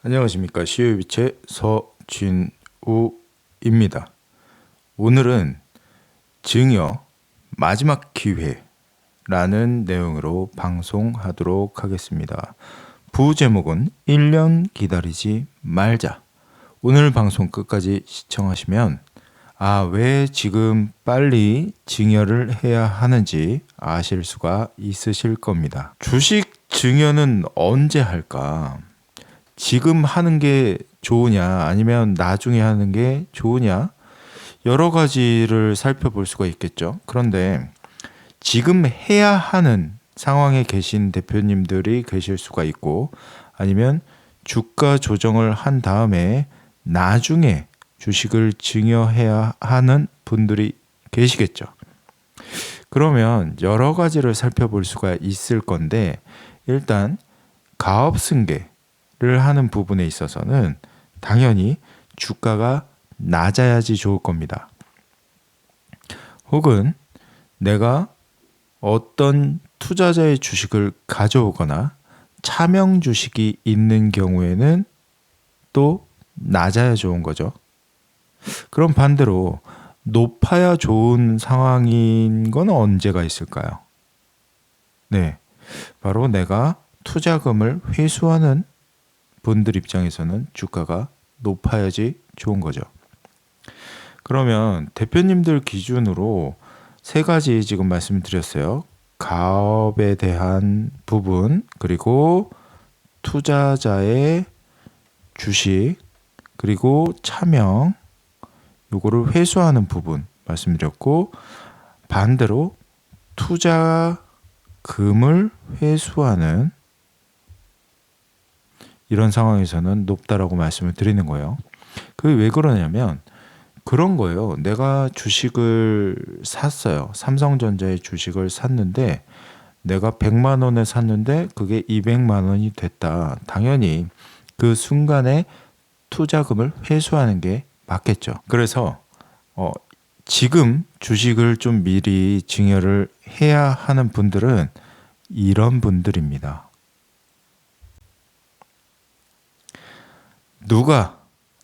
안녕하십니까. 시우비체 서진우입니다. 오늘은 증여 마지막 기회라는 내용으로 방송하도록 하겠습니다. 부제목은 1년 기다리지 말자. 오늘 방송 끝까지 시청하시면 왜 지금 빨리 증여를 해야 하는지 아실 수가 있으실 겁니다. 주식 증여는 언제 할까? 지금 하는 게 좋으냐 아니면 나중에 하는 게 좋으냐 여러 가지를 살펴볼 수가 있겠죠. 그런데 지금 해야 하는 상황에 계신 대표님들이 계실 수가 있고 아니면 주가 조정을 한 다음에 나중에 주식을 증여해야 하는 분들이 계시겠죠. 그러면 여러 가지를 살펴볼 수가 있을 건데 일단 가업승계 를 하는 부분에 있어서는 당연히 주가가 낮아야지 좋을 겁니다. 혹은 내가 어떤 투자자의 주식을 가져오거나 차명 주식이 있는 경우에는 또 낮아야 좋은 거죠. 그럼 반대로 높아야 좋은 상황인 건 언제가 있을까요? 네, 바로 내가 투자금을 회수하는 분들 입장에서는 주가가 높아야지 좋은 거죠. 그러면 대표님들 기준으로 세 가지 지금 말씀드렸어요. 가업에 대한 부분, 그리고 투자자의 주식, 그리고 차명, 요거를 회수하는 부분 말씀드렸고, 반대로 투자금을 회수하는 이런 상황에서는 높다라고 말씀을 드리는 거예요. 그게 왜 그러냐면 그런 거예요. 내가 주식을 샀어요. 삼성전자의 주식을 샀는데 내가 100만 원에 샀는데 그게 200만 원이 됐다. 당연히 그 순간에 투자금을 회수하는 게 맞겠죠. 그래서 지금 주식을 좀 미리 증여를 해야 하는 분들은 이런 분들입니다. 누가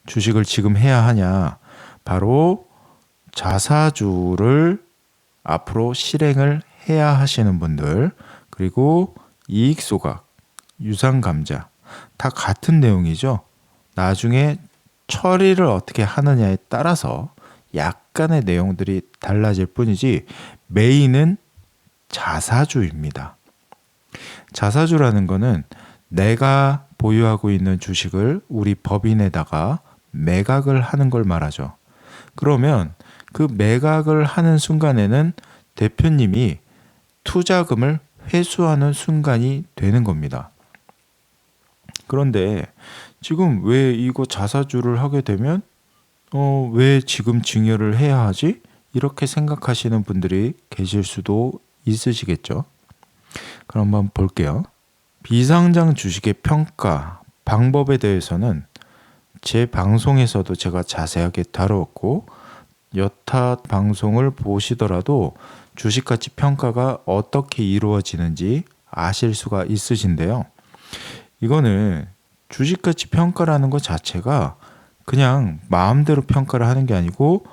주식을 지금 해야 하냐? 바로 자사주를 앞으로 실행을 해야 하시는 분들, 그리고 이익소각, 유상감자 다 같은 내용이죠. 나중에 처리를 어떻게 하느냐에 따라서 약간의 내용들이 달라질 뿐이지 메인은 자사주입니다. 자사주라는 거는 내가 보유하고 있는 주식을 우리 법인에다가 매각을 하는 걸 말하죠. 그러면 그 매각을 하는 순간에는 대표님이 투자금을 회수하는 순간이 되는 겁니다. 그런데 지금 왜 이거 자사주를 하게 되면 왜 지금 증여를 해야 하지? 이렇게 생각하시는 분들이 계실 수도 있으시겠죠. 그럼 한번 볼게요. 비상장 주식의 평가 방법에 대해서는 제 방송에서도 제가 자세하게 다루었고 여타 방송을 보시더라도 주식가치 평가가 어떻게 이루어지는지 아실 수가 있으신데요. 이거는 주식가치 평가라는 것 자체가 그냥 마음대로 평가를 하는 게 아니고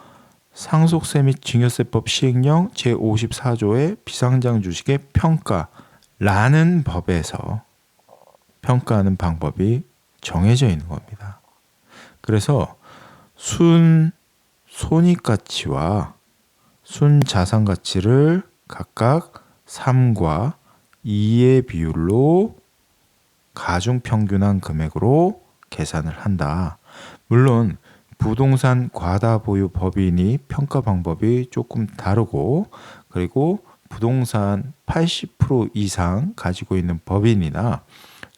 상속세 및 증여세법 시행령 제54조의 비상장 주식의 평가라는 법에서 평가하는 방법이 정해져 있는 겁니다. 그래서 손익가치와 순자산가치를 각각 3과 2의 비율로 가중평균한 금액으로 계산을 한다. 물론 부동산 과다보유 법인이 평가 방법이 조금 다르고 그리고 부동산 80% 이상 가지고 있는 법인이나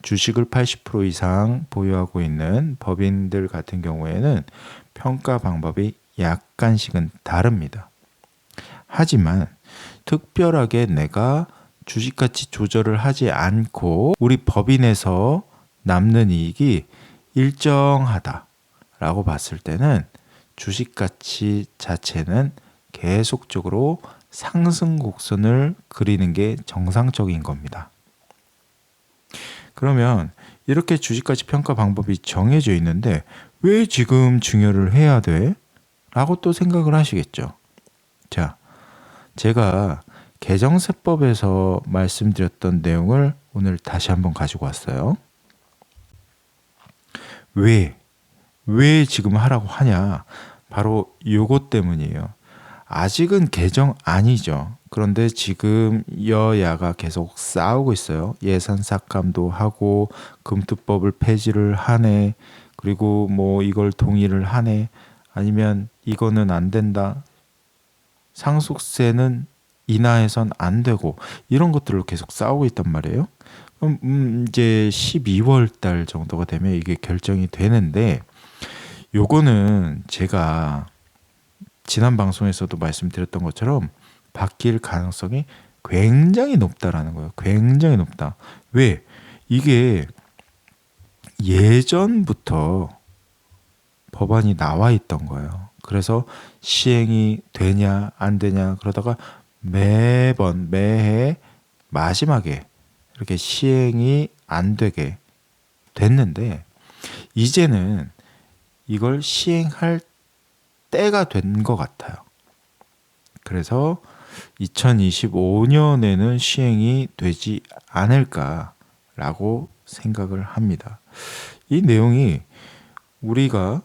주식을 80% 이상 보유하고 있는 법인들 같은 경우에는 평가 방법이 약간씩은 다릅니다. 하지만 특별하게 내가 주식가치 조절을 하지 않고 우리 법인에서 남는 이익이 일정하다라고 봤을 때는 주식가치 자체는 계속적으로 상승 곡선을 그리는 게 정상적인 겁니다. 그러면 이렇게 주식가치 평가 방법이 정해져 있는데 왜 지금 증여를 해야 돼? 라고 또 생각을 하시겠죠. 자, 제가 계정세법에서 말씀드렸던 내용을 오늘 다시 한번 가지고 왔어요. 왜 지금 하라고 하냐? 바로 요것 때문이에요. 아직은 개정 아니죠. 그런데 지금 여야가 계속 싸우고 있어요. 예산 삭감도 하고 금투법을 폐지를 하네. 그리고 뭐 이걸 동의를 하네. 아니면 이거는 안 된다. 상속세는 인하해선 안 되고 이런 것들을 계속 싸우고 있단 말이에요. 그럼 이제 12월 달 정도가 되면 이게 결정이 되는데 요거는 제가 지난 방송에서도 말씀드렸던 것처럼 바뀔 가능성이 굉장히 높다라는 거예요. 굉장히 높다. 왜? 이게 예전부터 법안이 나와 있던 거예요. 그래서 시행이 되냐 안 되냐 그러다가 매해 마지막에 이렇게 시행이 안 되게 됐는데 이제는 이걸 시행할 때가 된 것 같아요. 그래서 2025년에는 시행이 되지 않을까라고 생각을 합니다. 이 내용이 우리가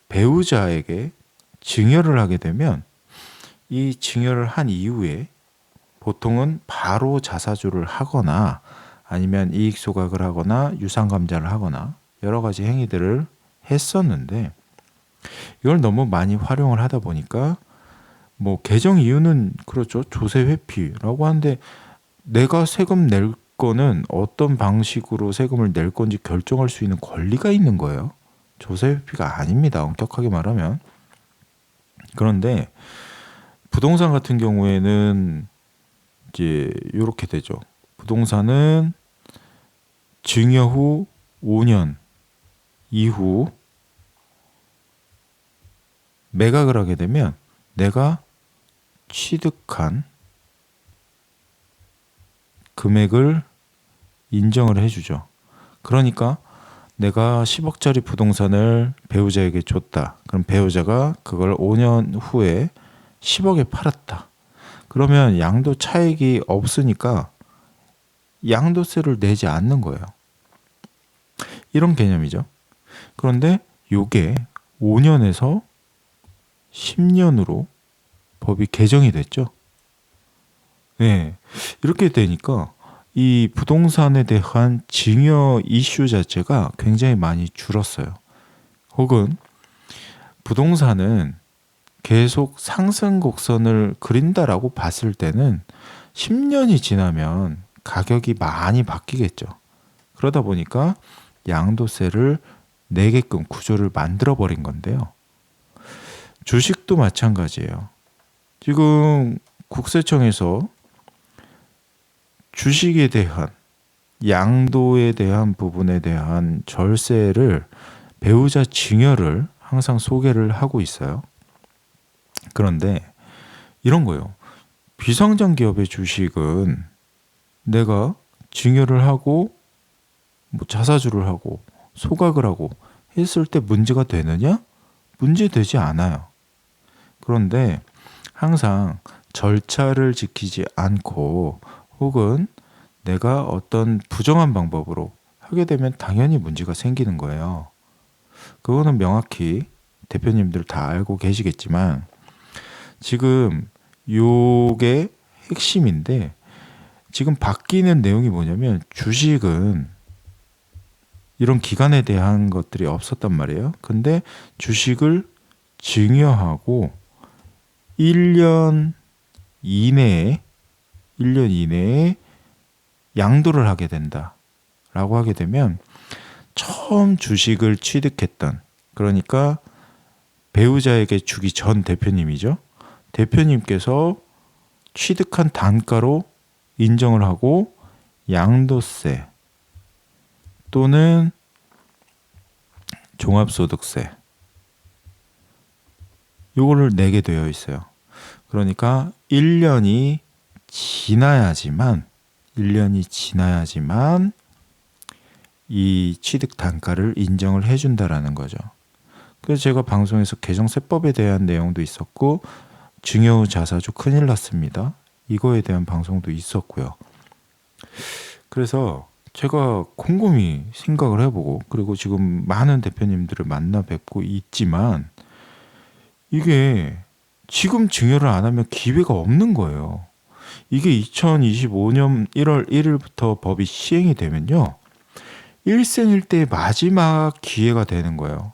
배우자에게 증여를 하게 되면 이 증여를 한 이후에 보통은 바로 자사주를 하거나 아니면 이익 소각을 하거나 유상감자를 하거나 여러 가지 행위들을 했었는데 이걸 너무 많이 활용을 하다 보니까 뭐 개정 이유는 그렇죠. 조세 회피라고 하는데 내가 세금 낼 거는 어떤 방식으로 세금을 낼 건지 결정할 수 있는 권리가 있는 거예요. 조세 회피가 아닙니다. 엄격하게 말하면. 그런데 부동산 같은 경우에는 이제 이렇게 되죠. 부동산은 증여 후 5년 이후 매각을 하게 되면 내가 취득한 금액을 인정을 해주죠. 그러니까 내가 10억짜리 부동산을 배우자에게 줬다. 그럼 배우자가 그걸 5년 후에 10억에 팔았다. 그러면 양도 차익이 없으니까 양도세를 내지 않는 거예요. 이런 개념이죠. 그런데 이게 5년에서 10년으로 법이 개정이 됐죠. 네, 이렇게 되니까 이 부동산에 대한 증여 이슈 자체가 굉장히 많이 줄었어요. 혹은 부동산은 계속 상승 곡선을 그린다라고 봤을 때는 10년이 지나면 가격이 많이 바뀌겠죠. 그러다 보니까 양도세를 내게끔 구조를 만들어 버린 건데요. 주식도 마찬가지예요. 지금 국세청에서 주식에 대한 양도에 대한 부분에 대한 절세를 배우자 증여를 항상 소개를 하고 있어요. 그런데 이런 거예요. 비상장 기업의 주식은 내가 증여를 하고 뭐 자사주를 하고 소각을 하고 했을 때 문제가 되느냐? 문제되지 않아요. 그런데 항상 절차를 지키지 않고 혹은 내가 어떤 부정한 방법으로 하게 되면 당연히 문제가 생기는 거예요. 그거는 명확히 대표님들 다 알고 계시겠지만 지금 요게 핵심인데 지금 바뀌는 내용이 뭐냐면 주식은 이런 기간에 대한 것들이 없었단 말이에요. 근데 주식을 증여하고 1년 이내에 양도를 하게 된다라고 하게 되면 처음 주식을 취득했던 그러니까 배우자에게 주기 전 대표님이죠. 대표님께서 취득한 단가로 인정을 하고 양도세 또는 종합소득세 요거를 내게 되어 있어요. 그러니까 1년이 지나야지만 이 취득 단가를 인정을 해준다라는 거죠. 그래서 제가 방송에서 개정세법에 대한 내용도 있었고 증여 후 자사주 큰일 났습니다. 이거에 대한 방송도 있었고요. 그래서 제가 곰곰이 생각을 해보고 그리고 지금 많은 대표님들을 만나 뵙고 있지만 이게 지금 증여를 안 하면 기회가 없는 거예요. 이게 2025년 1월 1일부터 법이 시행이 되면요. 일생일대의 마지막 기회가 되는 거예요.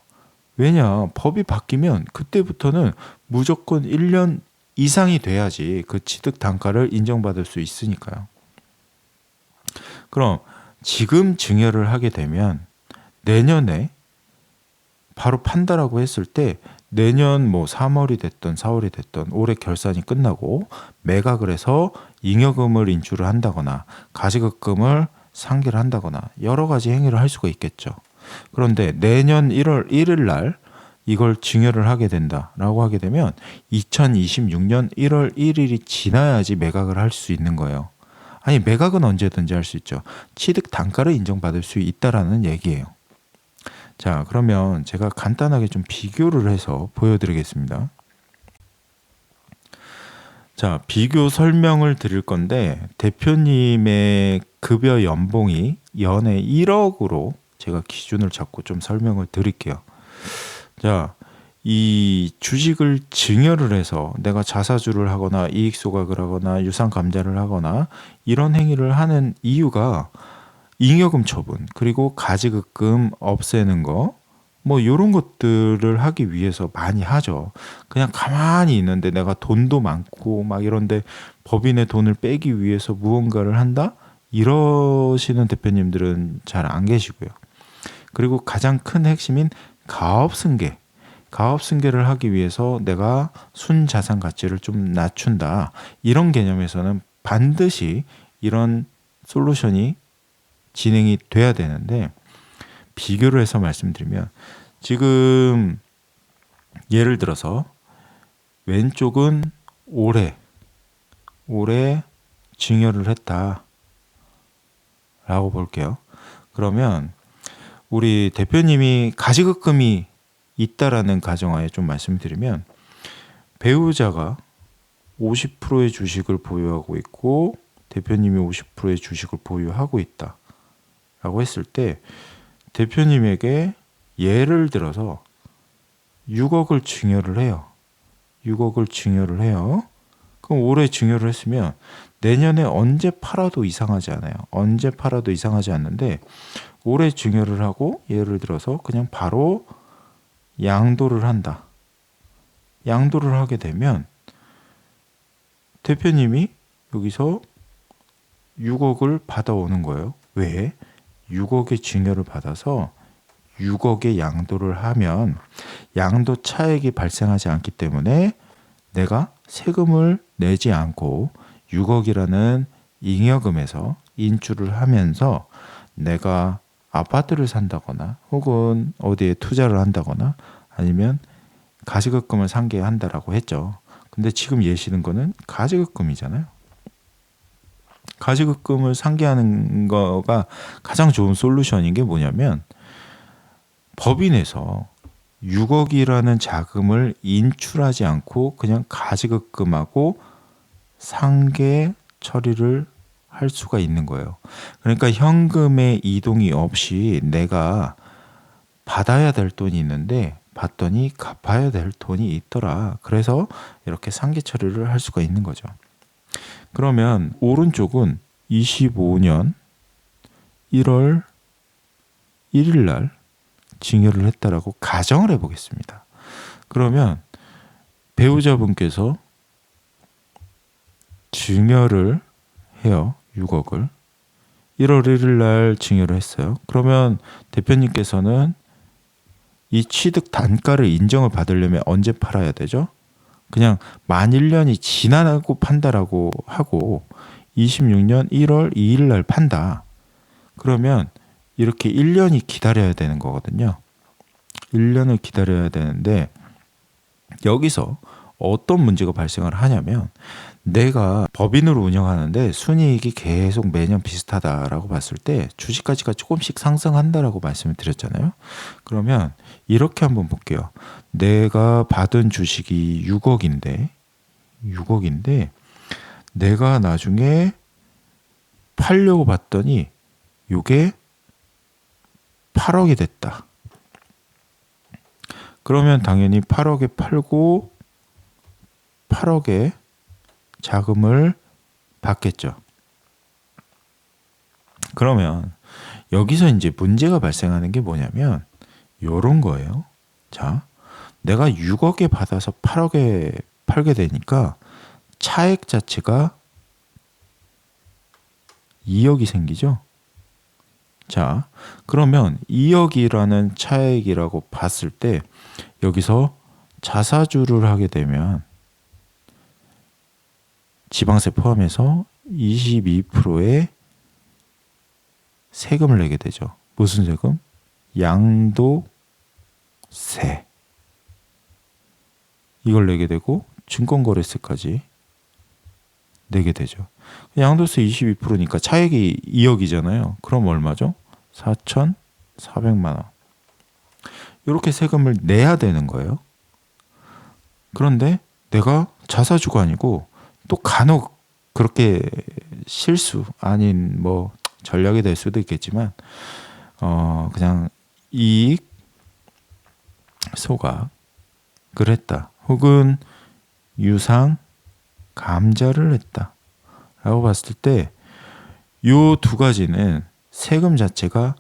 왜냐? 법이 바뀌면 그때부터는 무조건 1년 이상이 돼야지 그 취득 단가를 인정받을 수 있으니까요. 그럼 지금 증여를 하게 되면 내년에 바로 판다라고 했을 때 내년 뭐 3월이 됐든 4월이 됐든 올해 결산이 끝나고 매각을 해서 잉여금을 인출을 한다거나 가시급금을 상계를 한다거나 여러 가지 행위를 할 수가 있겠죠. 그런데 내년 1월 1일 날 이걸 증여를 하게 된다라고 하게 되면 2026년 1월 1일이 지나야지 매각을 할 수 있는 거예요. 아니 매각은 언제든지 할 수 있죠. 취득 단가를 인정받을 수 있다라는 얘기예요. 자, 그러면 제가 간단하게 좀 비교를 해서 보여드리겠습니다. 자, 비교 설명을 드릴 건데 대표님의 급여 연봉이 연에 1억으로 제가 기준을 잡고 좀 설명을 드릴게요. 자, 이 주식을 증여를 해서 내가 자사주를 하거나 이익 소각을 하거나 유상 감자를 하거나 이런 행위를 하는 이유가 잉여금 처분 그리고 가지급금 없애는 거 뭐 이런 것들을 하기 위해서 많이 하죠. 그냥 가만히 있는데 내가 돈도 많고 막 이런데 법인의 돈을 빼기 위해서 무언가를 한다? 이러시는 대표님들은 잘 안 계시고요. 그리고 가장 큰 핵심인 가업승계. 가업승계를 하기 위해서 내가 순자산 가치를 좀 낮춘다. 이런 개념에서는 반드시 이런 솔루션이 진행이 돼야 되는데 비교를 해서 말씀드리면 지금 예를 들어서 왼쪽은 올해 증여를 했다 라고 볼게요. 그러면 우리 대표님이 가시급금이 있다라는 가정하에 좀 말씀드리면 배우자가 50%의 주식을 보유하고 있고 대표님이 50%의 주식을 보유하고 있다 라고 했을 때 대표님에게 예를 들어서 6억을 증여를 해요. 6억을 증여를 해요. 그럼 올해 증여를 했으면 내년에 언제 팔아도 이상하지 않아요. 언제 팔아도 이상하지 않는데 올해 증여를 하고 예를 들어서 그냥 바로 양도를 한다. 양도를 하게 되면 대표님이 여기서 6억을 받아오는 거예요. 왜? 6억의 증여를 받아서 6억의 양도를 하면 양도 차액이 발생하지 않기 때문에 내가 세금을 내지 않고 6억이라는 잉여금에서 인출을 하면서 내가 아파트를 산다거나 혹은 어디에 투자를 한다거나 아니면 가시급금을 상계한다라고 했죠. 근데 지금 예시는 거는 가시급금이잖아요. 가시급금을 상계하는 거가 가장 좋은 솔루션인 게 뭐냐면 법인에서 6억이라는 자금을 인출하지 않고 그냥 가시급금하고 상계 처리를 할 수가 있는 거예요. 그러니까 현금의 이동이 없이 내가 받아야 될 돈이 있는데 받더니 갚아야 될 돈이 있더라. 그래서 이렇게 상계 처리를 할 수가 있는 거죠. 그러면 오른쪽은 25년 1월 1일 날 증여를 했다라고 가정을 해보겠습니다. 그러면 배우자분께서 증여를 해요. 6억을 1월 1일 날 증여를 했어요. 그러면 대표님께서는 이 취득 단가를 인정을 받으려면 언제 팔아야 되죠? 그냥 만 1년이 지나고 판다라고 하고 26년 1월 2일 날 판다. 그러면 이렇게 1년이 기다려야 되는 거거든요. 1년을 기다려야 되는데 여기서 어떤 문제가 발생을 하냐면 내가 법인으로 운영하는데 순이익이 계속 매년 비슷하다라고 봤을 때 주식 가치가 조금씩 상승한다라고 말씀을 드렸잖아요. 그러면 이렇게 한번 볼게요. 내가 받은 주식이 6억인데 내가 나중에 팔려고 봤더니 요게 8억이 됐다. 그러면 당연히 8억에 팔고 8억에 자금을 받겠죠. 그러면 여기서 이제 문제가 발생하는 게 뭐냐면 요런 거예요. 자, 내가 6억에 받아서 8억에 팔게 되니까 차액 자체가 2억이 생기죠. 자, 그러면 2억이라는 차액이라고 봤을 때 여기서 자사주를 하게 되면 지방세 포함해서 22%의 세금을 내게 되죠. 무슨 세금? 양도세. 이걸 내게 되고 증권거래세까지 내게 되죠. 양도세 22%니까 차액이 2억이잖아요. 그럼 얼마죠? 4,400만 원. 이렇게 세금을 내야 되는 거예요. 그런데 내가 자사주가 아니고 또 간혹 그렇게 실수 아닌 뭐 전략이 될 수도 있겠지만 그냥 이익 소각을 했다. 혹은 유상 감자를 했다. 라고 봤을 때 요 두 가지는 세금 자체가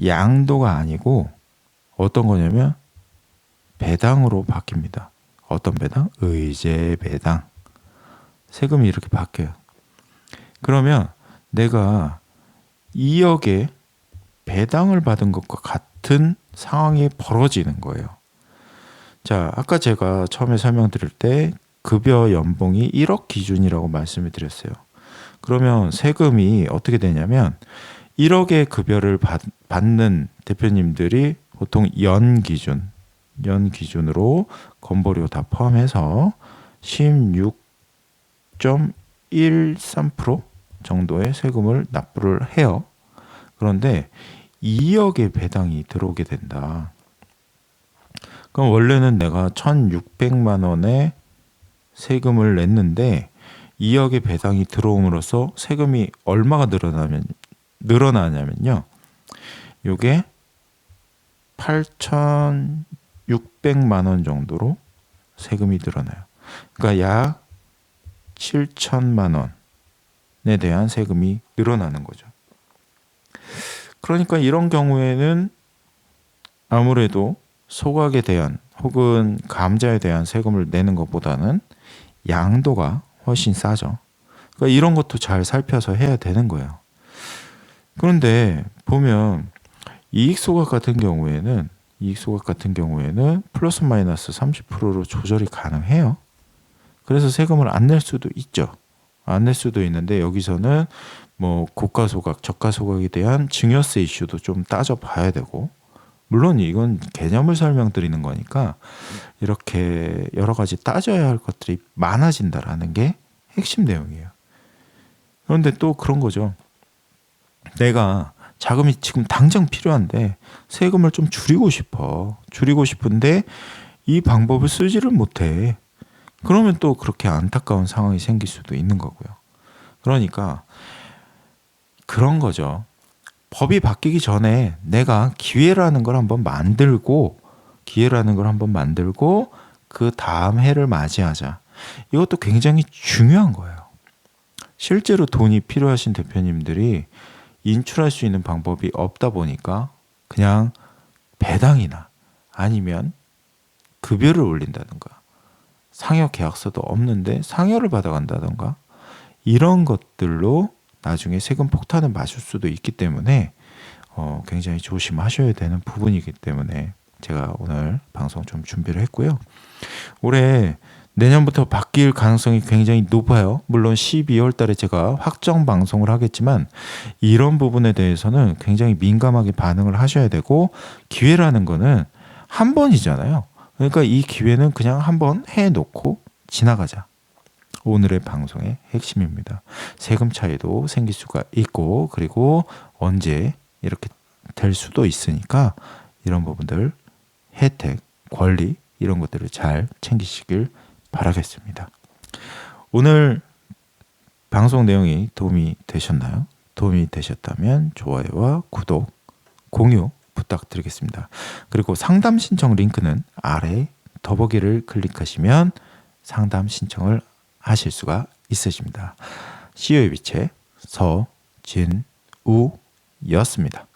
양도가 아니고 어떤 거냐면 배당으로 바뀝니다. 어떤 배당? 의제 배당. 세금이 이렇게 바뀌어요. 그러면 내가 2억에 배당을 받은 것과 같은 상황이 벌어지는 거예요. 자, 아까 제가 처음에 설명드릴 때 급여 연봉이 1억 기준이라고 말씀을 드렸어요. 그러면 세금이 어떻게 되냐면 1억의 급여를 받는 대표님들이 보통 연 기준으로 건보료 다 포함해서 16.13% 정도의 세금을 납부를 해요. 그런데 2억의 배당이 들어오게 된다. 그럼 원래는 내가 1,600만 원의 세금을 냈는데 2억의 배당이 들어옴으로써 세금이 얼마가 늘어나냐면요. 요게 8,600만 원 정도로 세금이 늘어나요. 그러니까 약 7천만 원에 대한 세금이 늘어나는 거죠. 그러니까 이런 경우에는 아무래도 소각에 대한 혹은 감자에 대한 세금을 내는 것보다는 양도가 훨씬 싸죠. 그러니까 이런 것도 잘 살펴서 해야 되는 거예요. 그런데 보면 이익 소각 같은 경우에는 플러스 마이너스 30%로 조절이 가능해요. 그래서 세금을 안 낼 수도 있죠. 안 낼 수도 있는데 여기서는 뭐 고가 소각, 저가 소각에 대한 증여세 이슈도 좀 따져봐야 되고, 물론 이건 개념을 설명드리는 거니까 이렇게 여러 가지 따져야 할 것들이 많아진다라는 게 핵심 내용이에요. 그런데 또 그런 거죠. 내가 자금이 지금 당장 필요한데 세금을 좀 줄이고 싶은데 이 방법을 쓰지를 못해. 그러면 또 그렇게 안타까운 상황이 생길 수도 있는 거고요. 그러니까 그런 거죠. 법이 바뀌기 전에 내가 기회라는 걸 한번 만들고 그 다음 해를 맞이하자. 이것도 굉장히 중요한 거예요. 실제로 돈이 필요하신 대표님들이 인출할 수 있는 방법이 없다 보니까 그냥 배당이나 아니면 급여를 올린다든가 상여 계약서도 없는데 상여를 받아간다든가 이런 것들로 나중에 세금 폭탄을 맞을 수도 있기 때문에 굉장히 조심하셔야 되는 부분이기 때문에 제가 오늘 방송 좀 준비를 했고요. 올해 내년부터 바뀔 가능성이 굉장히 높아요. 물론 12월 달에 제가 확정 방송을 하겠지만 이런 부분에 대해서는 굉장히 민감하게 반응을 하셔야 되고, 기회라는 거는 한 번이잖아요. 그러니까 이 기회는 그냥 한번 해놓고 지나가자. 오늘의 방송의 핵심입니다. 세금 차이도 생길 수가 있고 그리고 언제 이렇게 될 수도 있으니까 이런 부분들 혜택, 권리 이런 것들을 잘 챙기시길 바라겠습니다. 오늘 방송 내용이 도움이 되셨나요? 도움이 되셨다면 좋아요와 구독, 공유 부탁드리겠습니다. 그리고 상담 신청 링크는 아래 더보기를 클릭하시면 상담 신청을 하실 수가 있으십니다. CEO의 빛의 서진우였습니다.